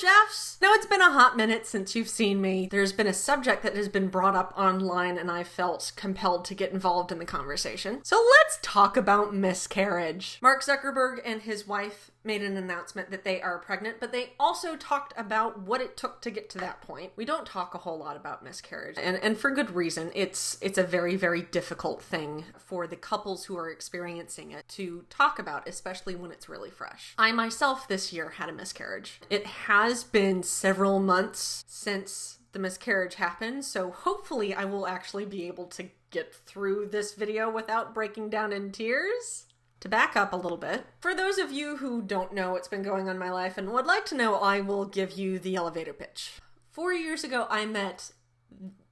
chefs! Now it's been a hot minute since you've seen me. There's been a subject that has been brought up online and I felt compelled to get involved in the conversation. So let's talk about miscarriage. Mark Zuckerberg and his wife made an announcement that they are pregnant, but they also talked about what it took to get to that point. We don't talk a whole lot about miscarriage, and for good reason. It's a very, very difficult thing for the couples who are experiencing it to talk about, especially when it's really fresh. I myself this year had a miscarriage. It has been several months since the miscarriage happened, so hopefully I will actually be able to get through this video without breaking down in tears. To back up a little bit, for those of you who don't know what's been going on in my life and would like to know, I will give you the elevator pitch. 4 years ago, I met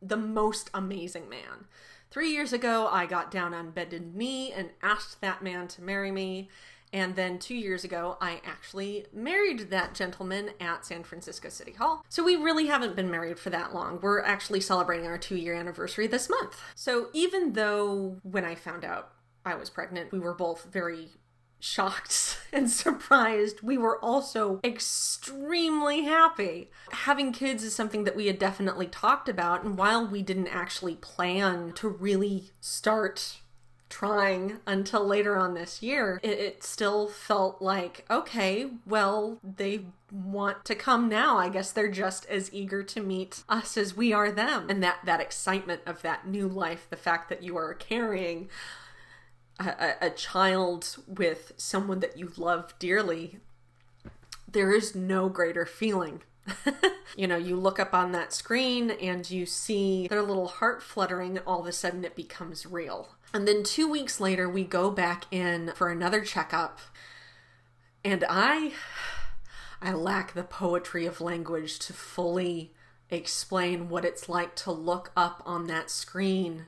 the most amazing man. 3 years ago, I got down on bended knee and asked that man to marry me. And then 2 years ago, I actually married that gentleman at San Francisco City Hall. So we really haven't been married for that long. We're actually celebrating our 2-year anniversary this month. So even though when I found out I was pregnant, we were both very shocked and surprised, we were also extremely happy. Having kids is something that we had definitely talked about, and while we didn't actually plan to really start trying until later on this year, it still felt like, okay, well, they want to come now. I guess they're just as eager to meet us as we are them. And that excitement of that new life, the fact that you are carrying a child with someone that you love dearly, there is no greater feeling. You know, you look up on that screen and you see their little heart fluttering, and all of a sudden it becomes real. And then 2 weeks later, we go back in for another checkup, and I lack the poetry of language to fully explain what it's like to look up on that screen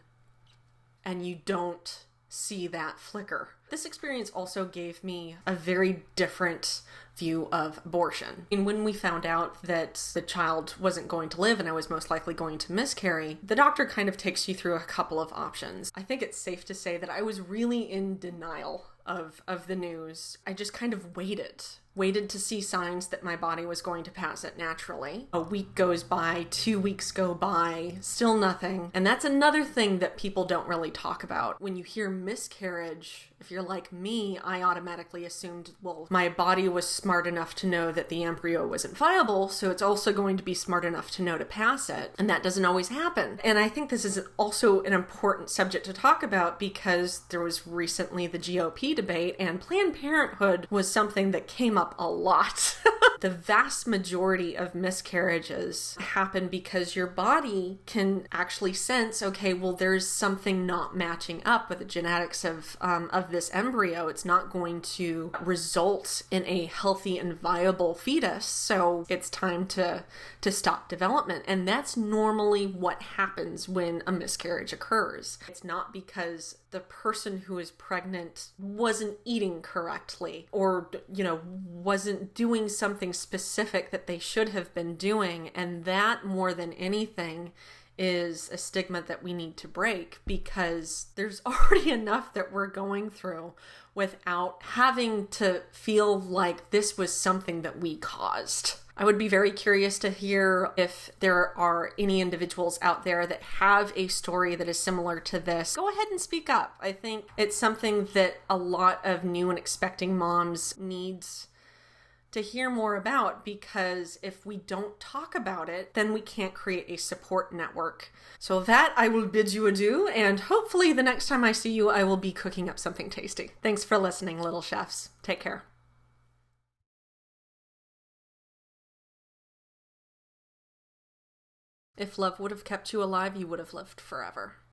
and you don't see that flicker. This experience also gave me a very different view of abortion. And when we found out that the child wasn't going to live and I was most likely going to miscarry, the doctor kind of takes you through a couple of options. I think it's safe to say that I was really in denial of the news. I just kind of waited to see signs that my body was going to pass it naturally. A week goes by, 2 weeks go by, still nothing. And that's another thing that people don't really talk about. When you hear miscarriage, if you're like me, I automatically assumed, well, my body was smart enough to know that the embryo wasn't viable, so it's also going to be smart enough to know to pass it. And that doesn't always happen. And I think this is also an important subject to talk about because there was recently the GOP debate, and Planned Parenthood was something that came up a lot. The vast majority of miscarriages happen because your body can actually sense, okay, well, there's something not matching up with the genetics of this embryo. It's not going to result in a healthy and viable fetus, so it's time to stop development. And that's normally what happens when a miscarriage occurs. It's not because the person who is pregnant wasn't eating correctly or, wasn't doing something specific that they should have been doing. And that, more than anything, is a stigma that we need to break, because there's already enough that we're going through without having to feel like this was something that we caused. I would be very curious to hear if there are any individuals out there that have a story that is similar to this. Go ahead and speak up. I think it's something that a lot of new and expecting moms needs to hear more about, because if we don't talk about it, then we can't create a support network. So that, I will bid you adieu, and hopefully the next time I see you, I will be cooking up something tasty. Thanks for listening, little chefs. Take care. If love would have kept you alive, you would have lived forever.